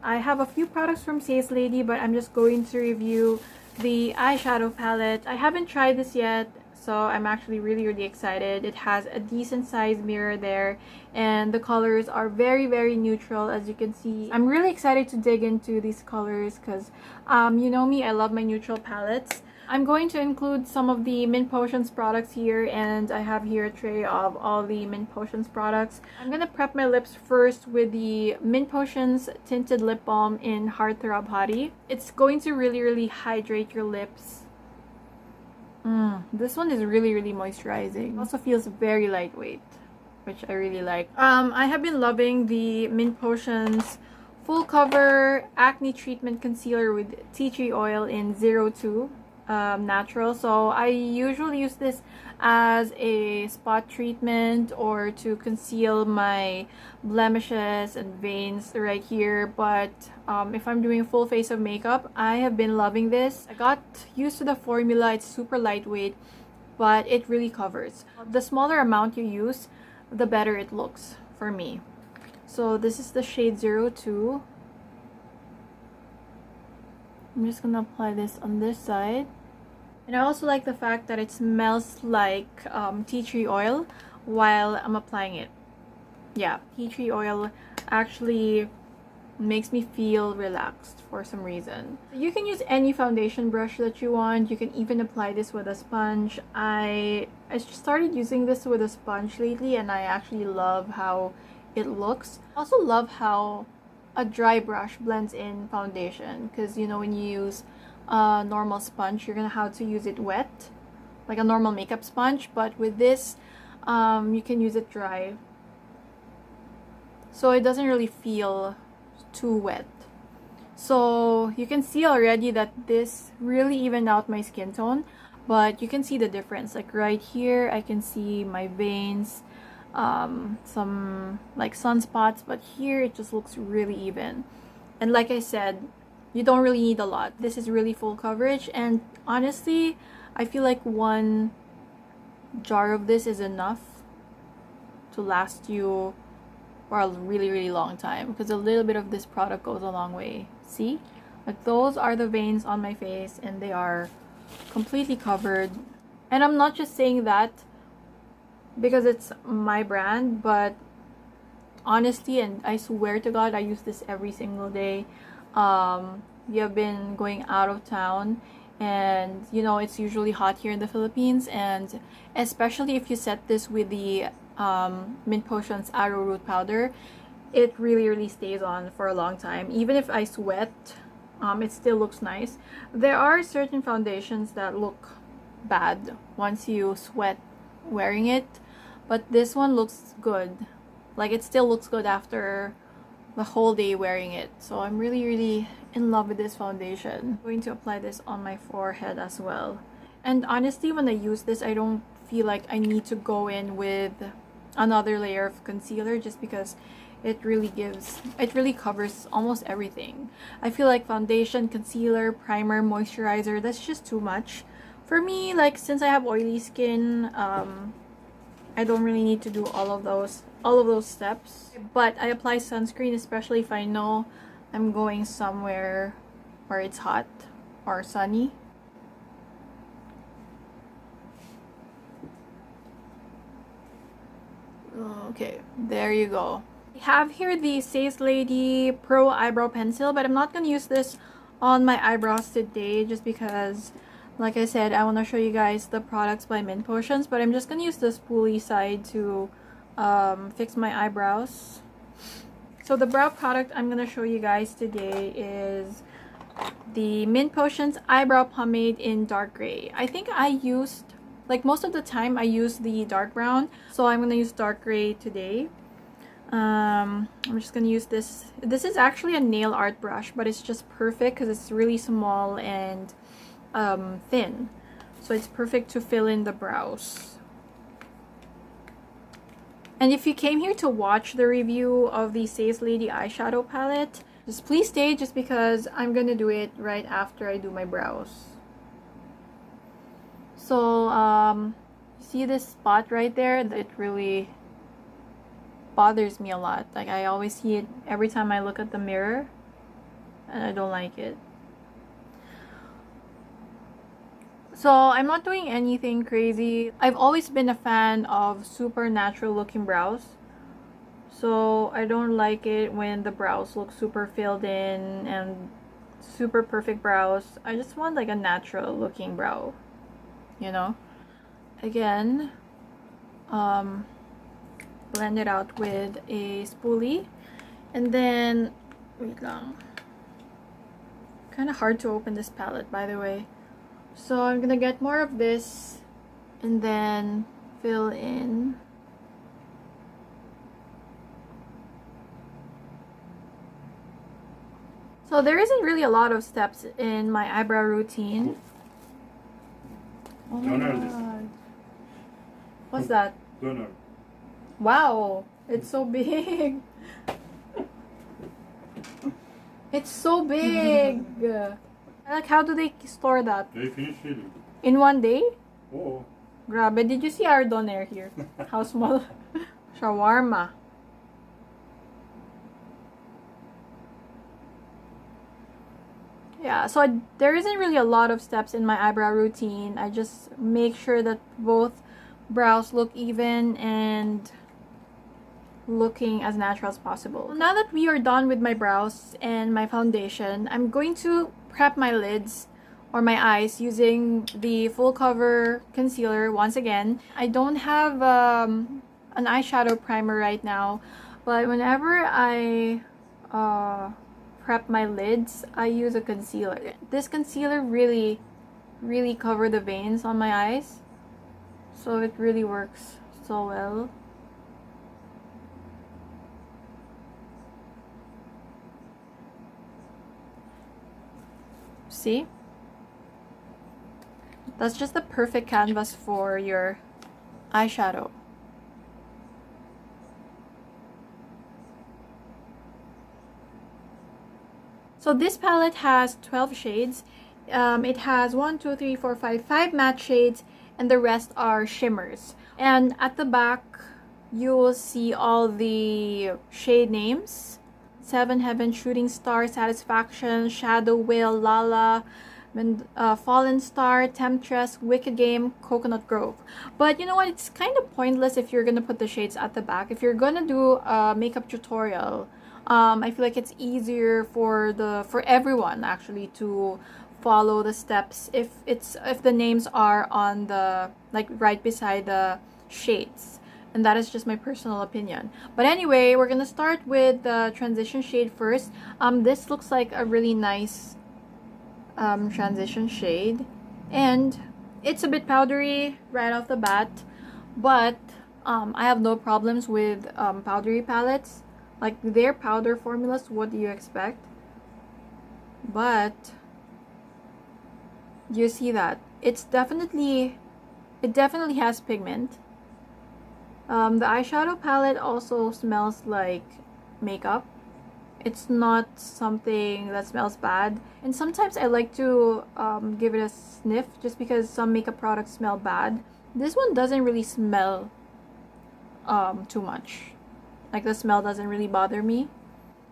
I have a few products from Sace Lady, but I'm just going to review the eyeshadow palette. I haven't tried this yet, so I'm actually really excited. It has a decent sized mirror there, and the colors are very neutral, as you can see. I'm really excited to dig into these colors because you know me, I love my neutral palettes. I'm going to include some of the Mint Potions products here, and I have here a tray of all the Mint Potions products. I'm gonna prep my lips first with the Mint Potions Tinted Lip Balm in Heartthrob Hottie. It's going to really hydrate your lips. This one is really moisturizing. It also feels very lightweight, which I really like. I have been loving the Mint Potions Full Cover Acne Treatment Concealer with Tea Tree Oil in 02. Natural. So I usually use this as a spot treatment or to conceal my blemishes and veins right here, but if I'm doing a full face of makeup, I have been loving this. I got used to the formula. It's super lightweight, but it really covers. The smaller amount you use, the better it looks for me. So this is the shade 02. I'm just gonna apply this on this side. And I also like the fact that it smells like tea tree oil while I'm applying it. Yeah, tea tree oil actually makes me feel relaxed for some reason. You can use any foundation brush that you want. You can even apply this with a sponge. I started using this with a sponge lately, and I actually love how it looks. I also love how a dry brush blends in foundation, because you know, when you use a normal sponge, you're gonna have to use it wet like a normal makeup sponge, but with this you can use it dry, so it doesn't really feel too wet. So you can see already that this really evened out my skin tone, but you can see the difference. Like right here I can see my veins, some like sunspots, but here it just looks really even. And like I said, you don't really need a lot. This is really full coverage, and honestly I feel like one jar of this is enough to last you for a really long time, because a little bit of this product goes a long way. See, like those are the veins on my face and they are completely covered. And I'm not just saying that because it's my brand, but honestly, and I swear to God, I use this every single day. We have been going out of town, and you know, it's usually hot here in the Philippines, and especially if you set this with the Mint Potions Arrowroot powder, it really stays on for a long time. Even if I sweat, it still looks nice. There are certain foundations that look bad once you sweat wearing it, but this one looks good. Like, it still looks good after the whole day wearing it. So I'm really in love with this foundation. I'm going to apply this on my forehead as well. And honestly, when I use this, I don't feel like I need to go in with another layer of concealer, just because it really covers almost everything. I feel like foundation, concealer, primer, moisturizer, that's just too much for me. Like, since I have oily skin, I don't really need to do all of those steps. But I apply sunscreen, especially if I know I'm going somewhere where it's hot or sunny. Okay, there you go. I have here the Sace Lady Pro Eyebrow Pencil, but I'm not going to use this on my eyebrows today just because, like I said, I want to show you guys the products by Mint Potions, but I'm just going to use the spoolie side to fix my eyebrows. So the brow product I'm going to show you guys today is the Mint Potions Eyebrow Pomade in Dark Gray. I think I used, like, most of the time I use the dark brown, so I'm going to use dark gray today. I'm just going to use this. This is actually a nail art brush, but it's just perfect because it's really small and thin. So it's perfect to fill in the brows. And if you came here to watch the review of the Sace Lady eyeshadow palette, just please stay, just because I'm gonna do it right after I do my brows. So see this spot right there? It really bothers me a lot. Like, I always see it every time I look at the mirror. and I don't like it. So I'm not doing anything crazy. I've always been a fan of super natural looking brows. So I don't like it when the brows look super filled in and super perfect brows. I just want like a natural looking brow, you know? Again, blend it out with a spoolie. And then, wait lang. Kind of hard to open this palette, by the way. So I'm gonna get more of this and then fill in. So there isn't really a lot of steps in my eyebrow routine. Oh my god. What's that? Donor. Wow, it's so big. It's so big. Like, how do they store that? They finish it. In one day? Oh. Grabe, did you see our doner here? How small? Shawarma. Yeah, so there isn't really a lot of steps in my eyebrow routine. I just make sure that both brows look even and looking as natural as possible. Now that we are done with my brows and my foundation, I'm going to prep my lids or my eyes using the full cover concealer once again. I don't have an eyeshadow primer right now, but whenever I prep my lids, I use a concealer. This concealer really covered the veins on my eyes, so it really works so well. See? That's just the perfect canvas for your eyeshadow. So this palette has 12 shades. It has 5 matte shades, and the rest are shimmers. And at the back, you will see all the shade names. Seven Heaven, Shooting Star, Satisfaction, Shadow, Whale, Lala, Fallen Star, Temptress, Wicked Game, Coconut Grove. But you know what? It's kind of pointless if you're gonna put the shades at the back. If you're gonna do a makeup tutorial, I feel like it's easier for everyone actually to follow the steps if the names are on the, like, right beside the shades. And that is just my personal opinion. But anyway, we're gonna start with the transition shade first. This looks like a really nice transition shade, and it's a bit powdery right off the bat, but I have no problems with powdery palettes. Like, their powder formulas, what do you expect? But you see that it definitely has pigment. The eyeshadow palette also smells like makeup. It's not something that smells bad. And sometimes I like to give it a sniff just because some makeup products smell bad. This one doesn't really smell too much. Like, the smell doesn't really bother me.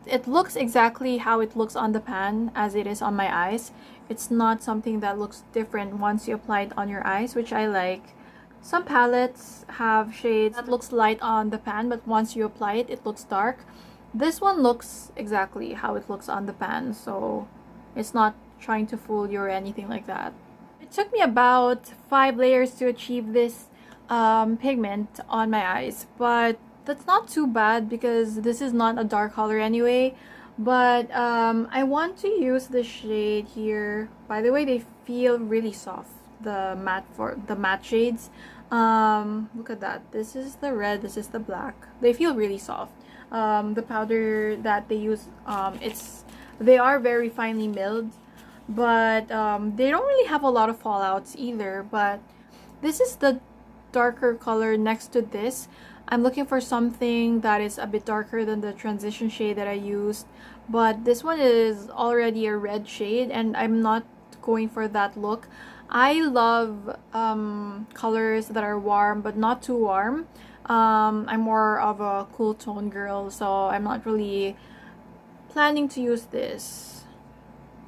It looks exactly how it looks on the pan as it is on my eyes. It's not something that looks different once you apply it on your eyes, which I like. Some palettes have shades that looks light on the pan, but once you apply it, it looks dark. This one looks exactly how it looks on the pan, so it's not trying to fool you or anything like that. It took me about 5 layers to achieve this pigment on my eyes, but that's not too bad because this is not a dark color anyway. But I want to use the shade here. By the way, they feel really soft. The matte shades. Look at that. This is the red, this is the black. They feel really soft. The powder that they use, they are very finely milled, but they don't really have a lot of fallouts either. But this is the darker color next to this. I'm looking for something that is a bit darker than the transition shade that I used, but this one is already a red shade and I'm not going for that look. I love colors that are warm but not too warm. I'm more of a cool tone girl, so I'm not really planning to use this.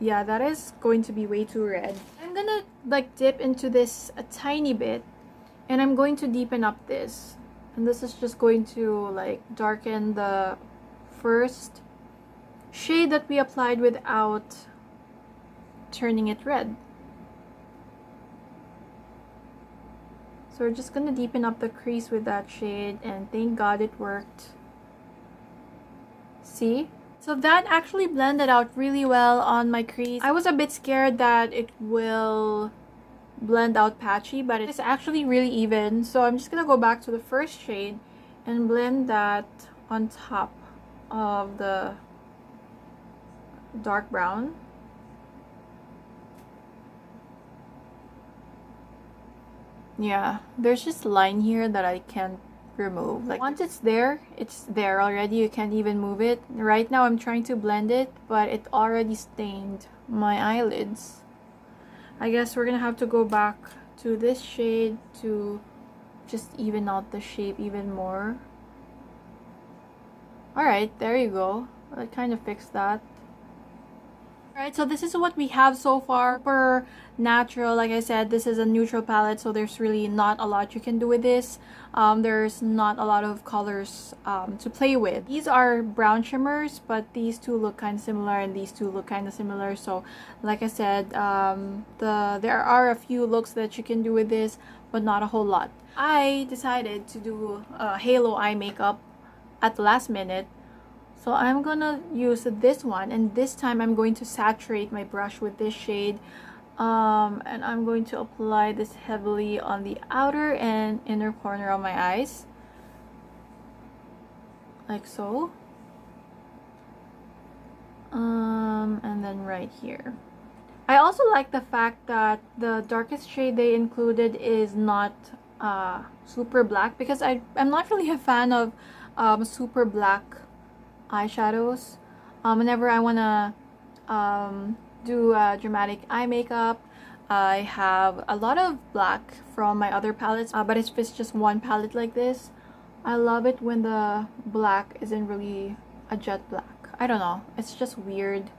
Yeah, that is going to be way too red. I'm gonna like dip into this a tiny bit, and I'm going to deepen up this. And this is just going to like darken the first shade that we applied without turning it red. So we're just gonna deepen up the crease with that shade, and thank God it worked. See? So that actually blended out really well on my crease. I was a bit scared that it will blend out patchy, but it's actually really even. So I'm just gonna go back to the first shade and blend that on top of the dark brown. Yeah, there's just a line here that I can't remove. Like once it's there already. You can't even move it. Right now I'm trying to blend it, but it already stained my eyelids. I guess we're gonna have to go back to this shade to just even out the shape even more. Alright, there you go. I kind of fixed that. Alright, so this is what we have so far. Super natural. Like I said, this is a neutral palette, so there's really not a lot you can do with this. There's not a lot of colors to play with. These are brown shimmers, but these two look kind of similar and these two look kind of similar. So like I said, there are a few looks that you can do with this, but not a whole lot. I decided to do halo eye makeup at the last minute. So I'm gonna use this one, and this time I'm going to saturate my brush with this shade, and I'm going to apply this heavily on the outer and inner corner of my eyes, like so, and then right here. I also like the fact that the darkest shade they included is not super black, because I'm not really a fan of super black eyeshadows. Whenever I want to do dramatic eye makeup, I have a lot of black from my other palettes, but if it's just one palette like this, I love it when the black isn't really a jet black. I don't know, it's just weird.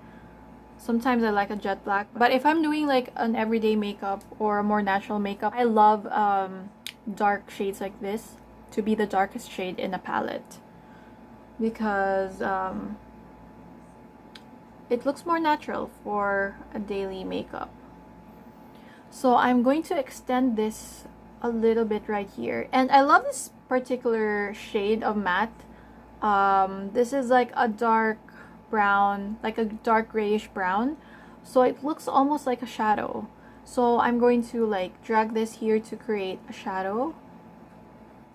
Sometimes I like a jet black, but if I'm doing like an everyday makeup or a more natural makeup, I love dark shades like this to be the darkest shade in a palette, because it looks more natural for a daily makeup. So I'm going to extend this a little bit right here, and I love this particular shade of matte. This is like a dark brown, like a dark grayish brown, so it looks almost like a shadow. So I'm going to like drag this here to create a shadow,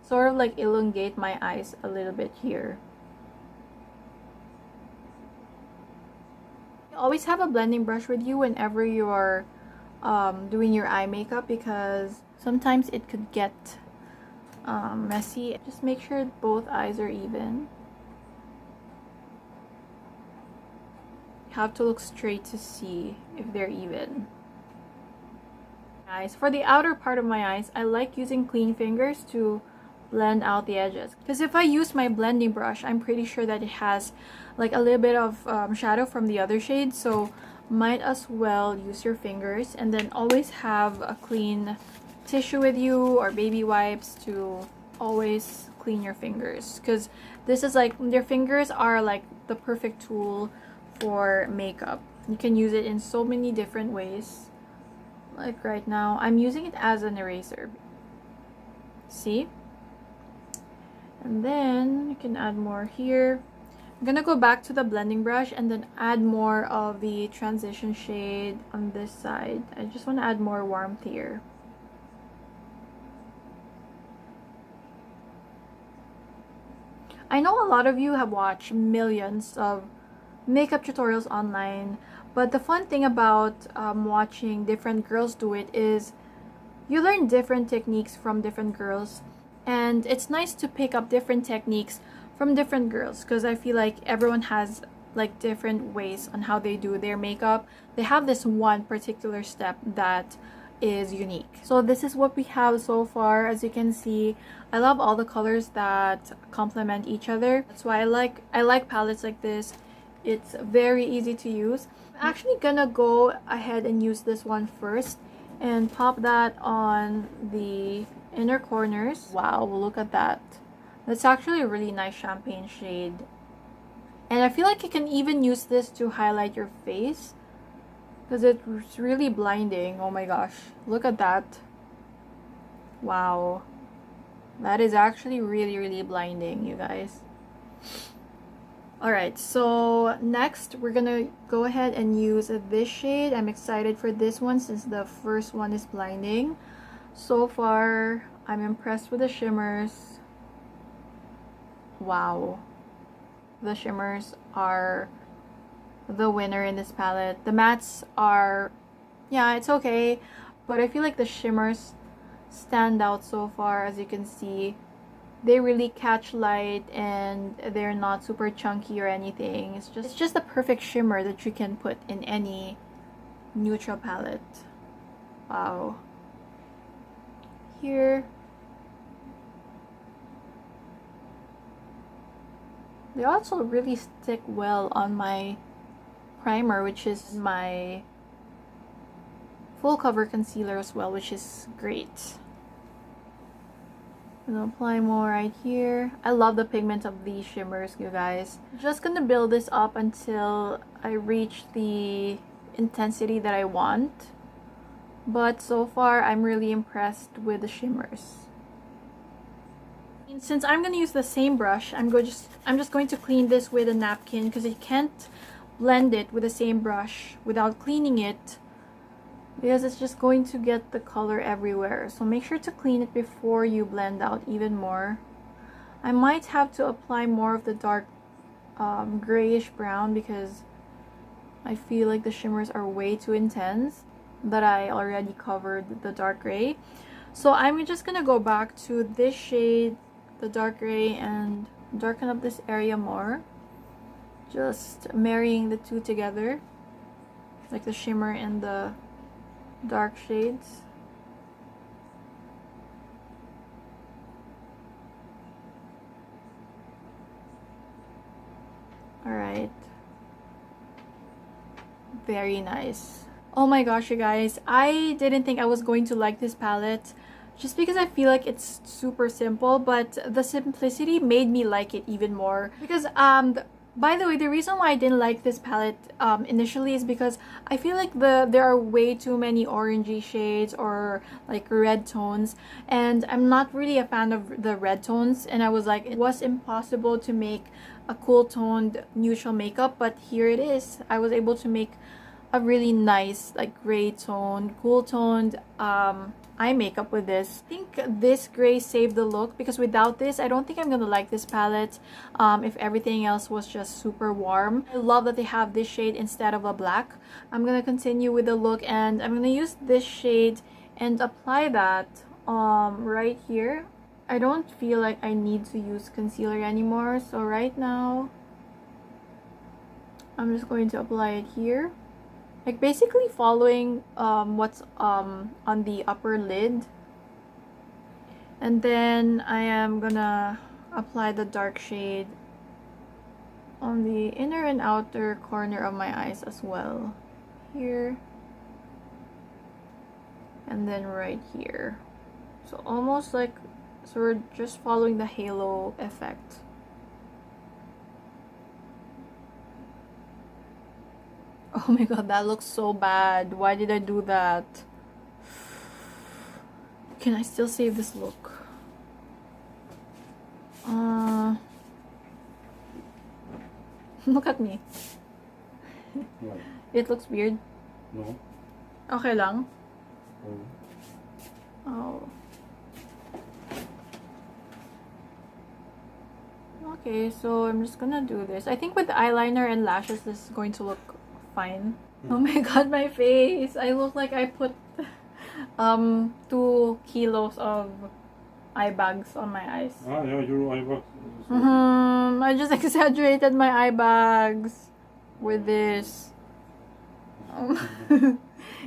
sort of like elongate my eyes a little bit here. Always have a blending brush with you whenever you're doing your eye makeup, because sometimes it could get messy. Just make sure both eyes are even. You have to look straight to see if they're even. Eyes. For the outer part of my eyes, I like using clean fingers to blend out the edges, because if I use my blending brush, I'm pretty sure that it has like a little bit of shadow from the other shade, so might as well use your fingers, and then always have a clean tissue with you or baby wipes to always clean your fingers, because this is like, your fingers are like the perfect tool for makeup. You can use it in so many different ways. Like right now I'm using it as an eraser, see? And then you can add more here. I'm gonna go back to the blending brush and then add more of the transition shade on this side. I just want to add more warmth here. I know a lot of you have watched millions of makeup tutorials online, but the fun thing about watching different girls do it is you learn different techniques from different girls, and it's nice to pick up different techniques from different girls, because I feel like everyone has like different ways on how they do their makeup. They have this one particular step that is unique. So this is what we have so far. As you can see, I love all the colors that complement each other. That's why I like palettes like this. It's very easy to use. I'm actually gonna go ahead and use this one first and pop that on the inner corners. Wow, look at that. That's actually a really nice champagne shade. And I feel like you can even use this to highlight your face because it's really blinding. Oh my gosh, look at that. Wow. That is actually really blinding, you guys. Alright, so next we're gonna go ahead and use this shade. I'm excited for this one since the first one is blinding. So far, I'm impressed with the shimmers. Wow. The shimmers are the winner in this palette. The mattes are, yeah, it's okay, but I feel like the shimmers stand out so far. As you can see, they really catch light and they're not super chunky or anything. It's just the perfect shimmer that you can put in any neutral palette. Wow. Here, they also really stick well on my primer, which is my full cover concealer as well, which is great. I'm gonna apply more right here. I love the pigment of these shimmers, you guys. I'm just gonna build this up until I reach the intensity that I want. But so far, I'm really impressed with the shimmers. And since I'm gonna use the same brush, I'm just going to clean this with a napkin because you can't blend it with the same brush without cleaning it, because it's just going to get the color everywhere. So make sure to clean it before you blend out even more. I might have to apply more of the dark grayish brown because I feel like the shimmers are way too intense, but I already covered the dark gray. So I'm just gonna go back to this shade, the dark gray, and darken up this area more. Just marrying the two together, like the shimmer and the dark shades. Alright. Very nice. Oh my gosh, you guys. I didn't think I was going to like this palette just because I feel like it's super simple, but the simplicity made me like it even more. Because by the way, the reason why I didn't like this palette initially is because I feel like there are way too many orangey shades or like red tones, and I'm not really a fan of the red tones, and I was like, it was impossible to make a cool toned neutral makeup, but here it is. I was able to make a really nice like gray toned, cool toned eye makeup with this. I think this gray saved the look because without this, I don't think I'm gonna like this palette if everything else was just super warm. I love that they have this shade instead of a black. I'm gonna continue with the look and I'm gonna use this shade and apply that right here. I don't feel like I need to use concealer anymore, so right now I'm just going to apply it here. Like basically following what's on the upper lid, and then I am gonna apply the dark shade on the inner and outer corner of my eyes as well, here and then right here. So almost like, so we're just following the halo effect. Oh my god, that looks so bad. Why did I do that? Can I still save this look? Look at me. What? It looks weird. No. Okay lang? Oh. Oh. Okay, so I'm just gonna do this. I think with eyeliner and lashes, this is going to look fine. Oh my god, my face! I look like I put 2 kilos of eye bags on my eyes. Ah, yeah, your eye bags. I just exaggerated my eye bags with this.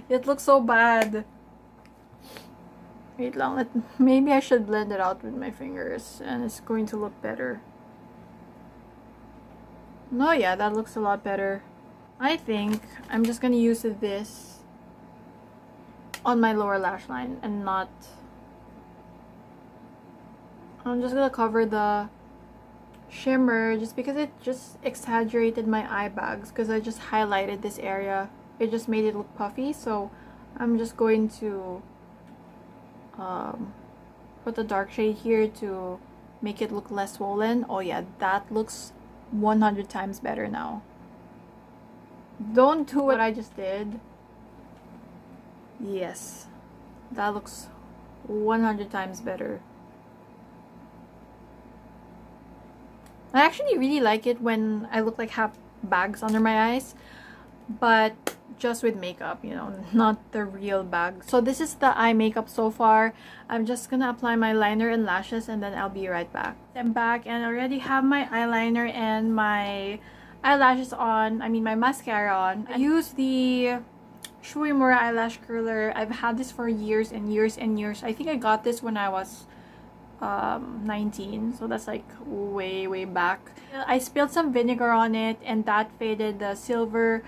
It looks so bad. Wait lang, maybe I should blend it out with my fingers and it's going to look better. No, yeah, that looks a lot better. I think I'm just gonna use this on my lower lash line and not... I'm just gonna cover the shimmer just because it just exaggerated my eye bags because I just highlighted this area. It just made it look puffy, so I'm just going to put the dark shade here to make it look less swollen. Oh yeah, that looks 100 times better now. Don't do what I just did. Yes, that looks 100 times better. I actually really like it when I look like have bags under my eyes, but just with makeup, you know, not the real bag. So this is the eye makeup so far. I'm just gonna apply my liner and lashes and then I'll be right back. I'm back and I already have my eyeliner and my eyelashes on. I mean my mascara on. I use the PHOERA Eyelash Curler. I've had this for years and years and years. I think I got this when I was 19, so that's like way back. I spilled some vinegar on it and that faded the silver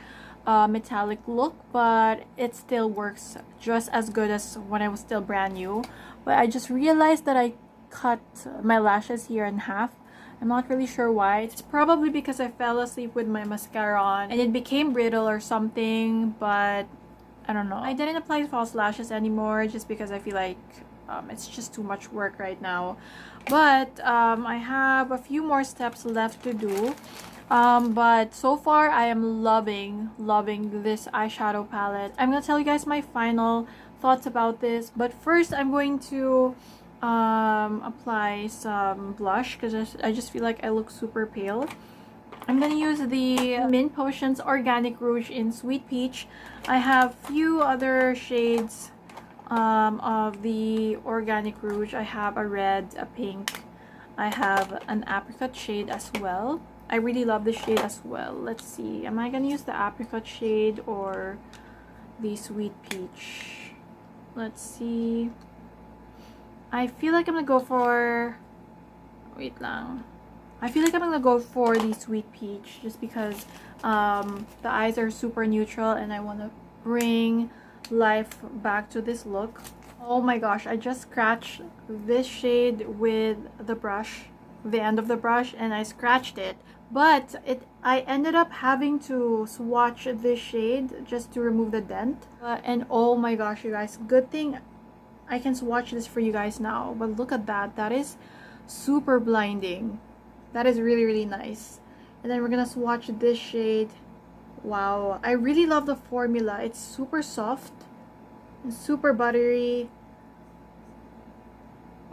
metallic look, but it still works just as good as when I was still brand new. But I just realized that I cut my lashes here in half. I'm not really sure why. It's probably because I fell asleep with my mascara on and it became brittle or something, but I don't know. I didn't apply false lashes anymore just because I feel like it's just too much work right now. But I have a few more steps left to do. But so far I am loving this eyeshadow palette. I'm gonna tell you guys my final thoughts about this, but first I'm going to apply some blush because I just feel like I look super pale. I'm gonna use the Mint Potions Organic Rouge in Sweet Peach. I have few other shades of the Organic Rouge. I have a red, a pink, I have an apricot shade as well. I really love this shade as well. Let's see, am I gonna use the apricot shade or the Sweet Peach? Let's see. I feel like I'm gonna go for... wait lang. I feel like I'm gonna go for the Sweet Peach just because the eyes are super neutral and I want to bring life back to this look. Oh my gosh, I just scratched this shade with the brush, the end of the brush, and I scratched it, but I ended up having to swatch this shade just to remove the dent. And oh my gosh, you guys, good thing I can swatch this for you guys now. But look at that, that is super blinding. That is really nice. And then we're gonna swatch this shade. Wow, I really love the formula. It's super soft and super buttery.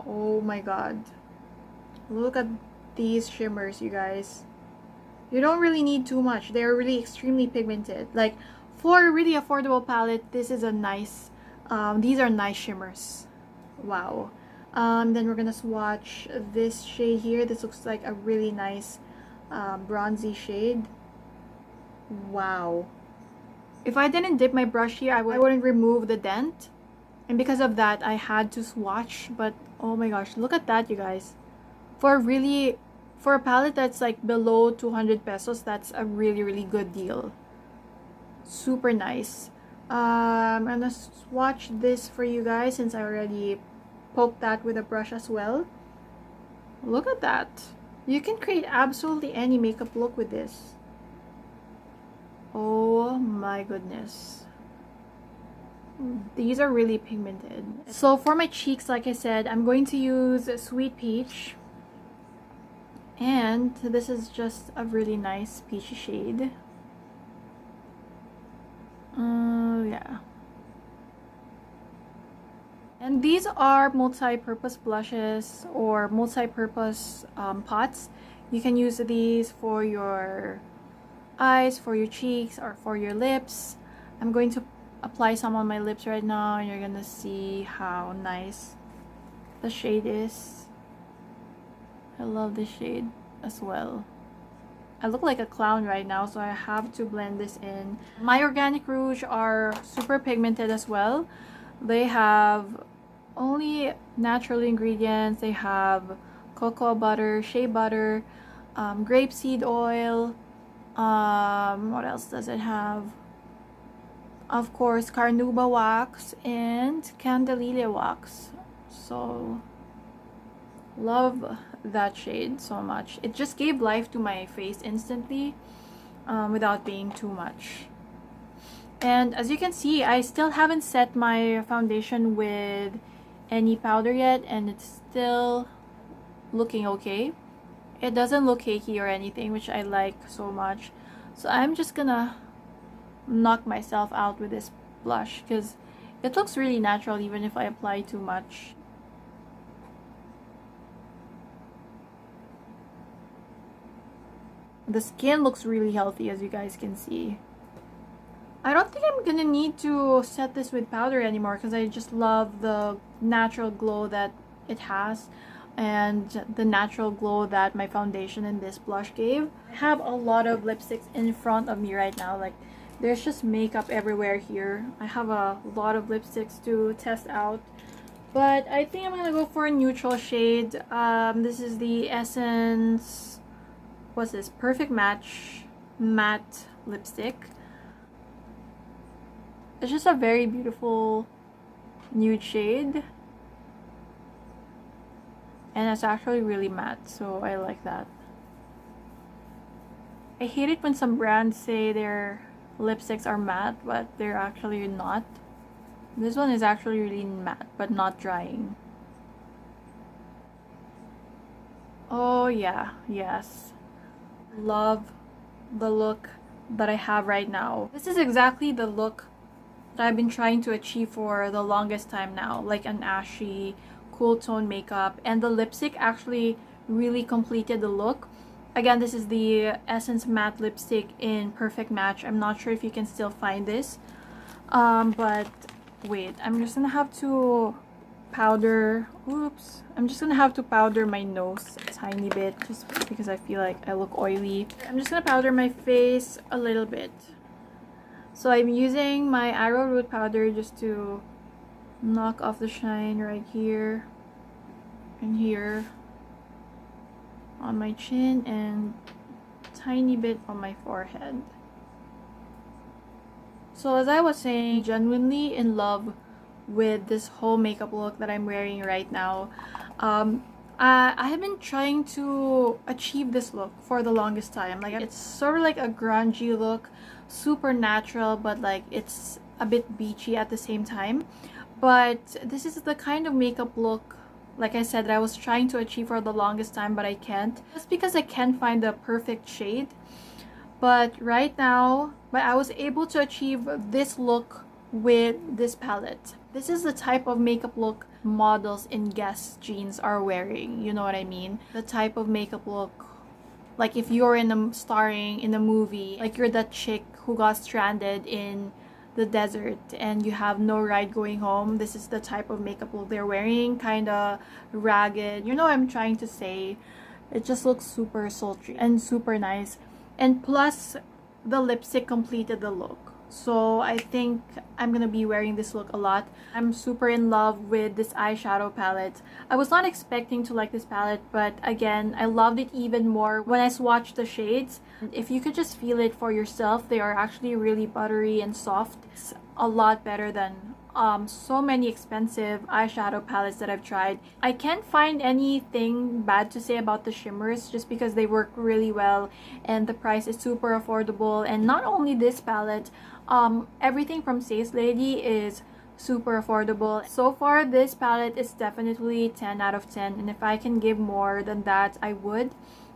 Oh my god, look at these shimmers, you guys. You don't really need too much. They're really extremely pigmented. Like, for a really affordable palette, this is a nice these are nice shimmers. Wow. Then we're gonna swatch this shade here. This looks like a really nice bronzy shade. Wow. If I didn't dip my brush here, I wouldn't remove the dent, and because of that I had to swatch. But oh my gosh, look at that, you guys. For a palette that's like below 200 pesos, that's a really good deal. Super nice. I'm gonna swatch this for you guys since I already poked that with a brush as well. Look at that. You can create absolutely any makeup look with this. Oh my goodness. These are really pigmented. So for my cheeks, like I said, I'm going to use Sweet Peach. And this is just a really nice peachy shade. Yeah. And these are multi-purpose blushes or multi-purpose pots. You can use these for your eyes, for your cheeks, or for your lips. I'm going to apply some on my lips right now and you're gonna see how nice the shade is. I love this shade as well. I look like a clown right now, so I have to blend this in. My Organic Rouge are super pigmented as well. They have only natural ingredients. They have cocoa butter, shea butter, grapeseed oil, What else does it have? Of course, Carnauba wax and Candelilla wax. So love that shade so much. It just gave life to my face instantly, without being too much. And as you can see, I still haven't set my foundation with any powder yet, and it's still looking okay. It doesn't look cakey or anything, which I like so much. So I'm just gonna knock myself out with this blush because it looks really natural even if I apply too much. The skin looks really healthy, as you guys can see. I don't think I'm gonna need to set this with powder anymore because I just love the natural glow that it has and the natural glow that my foundation and this blush gave. I have a lot of lipsticks in front of me right now. Like, there's just makeup everywhere here. I have a lot of lipsticks to test out, but I think I'm gonna go for a neutral shade. This is the Essence, what's this? Perfect Match matte lipstick. It's just a very beautiful nude shade, and it's actually really matte, so I like that. I hate it when some brands say their lipsticks are matte, but they're actually not. This one is actually really matte, but not drying. Oh yeah, yes. Love the look that I have right now. This is exactly the look that I've been trying to achieve for the longest time now, like an ashy, cool tone makeup, and the lipstick actually really completed the look. Again, this is the Essence matte lipstick in Perfect Match. I'm not sure if you can still find this, but wait, I'm just gonna have to powder, oops, I'm just gonna have to powder my nose a tiny bit just because I feel like I look oily. I'm just gonna powder my face a little bit. So I'm using my arrowroot powder just to knock off the shine right here and here on my chin and tiny bit on my forehead. So as I was saying, genuinely in love with this whole makeup look that I'm wearing right now. I have been trying to achieve this look for the longest time. Like, it's sort of like a grungy look, super natural, but like it's a bit beachy at the same time. But this is the kind of makeup look, like I said, that I was trying to achieve for the longest time, but I can't. Just because I can't find the perfect shade. But right now, I was able to achieve this look with this palette. This is the type of makeup look models in Guess jeans are wearing, you know what I mean? The type of makeup look, like if you're starring in a movie, like you're that chick who got stranded in the desert and you have no ride going home. This is the type of makeup look they're wearing, kind of ragged, you know what I'm trying to say. It just looks super sultry and super nice, and plus the lipstick completed the look. So I think I'm gonna be wearing this look a lot. I'm super in love with this eyeshadow palette. I was not expecting to like this palette, but again, I loved it even more when I swatched the shades. If you could just feel it for yourself, they are actually really buttery and soft. It's a lot better than so many expensive eyeshadow palettes that I've tried. I can't find anything bad to say about the shimmers just because they work really well and the price is super affordable. And not only this palette, everything from Sace Lady is super affordable. So far, this palette is definitely 10 out of 10, and if I can give more than that, I would.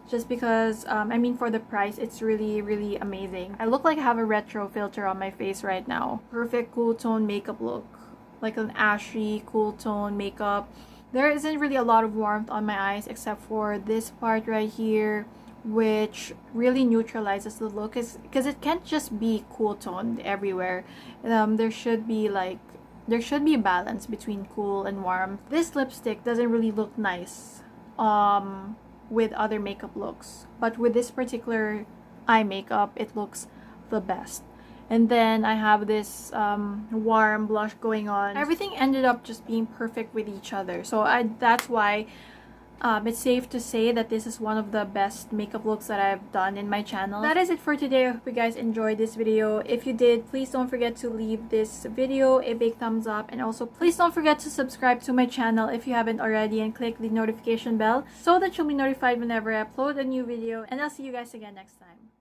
Just because, I mean, for the price, it's really, really amazing. I look like I have a retro filter on my face right now. Perfect cool tone makeup look. Like an ashy, cool tone makeup. There isn't really a lot of warmth on my eyes except for this part right here, which really neutralizes the look, because it can't just be cool toned everywhere. There should be balance between cool and warm. This lipstick doesn't really look nice with other makeup looks, but with this particular eye makeup, it looks the best. And then I have this warm blush going on. Everything ended up just being perfect with each other, so that's why It's safe to say that this is one of the best makeup looks that I've done in my channel. That is it for today. I hope you guys enjoyed this video. If you did, please don't forget to leave this video a big thumbs up, and also please don't forget to subscribe to my channel if you haven't already, and click the notification bell so that you'll be notified whenever I upload a new video. And I'll see you guys again next time.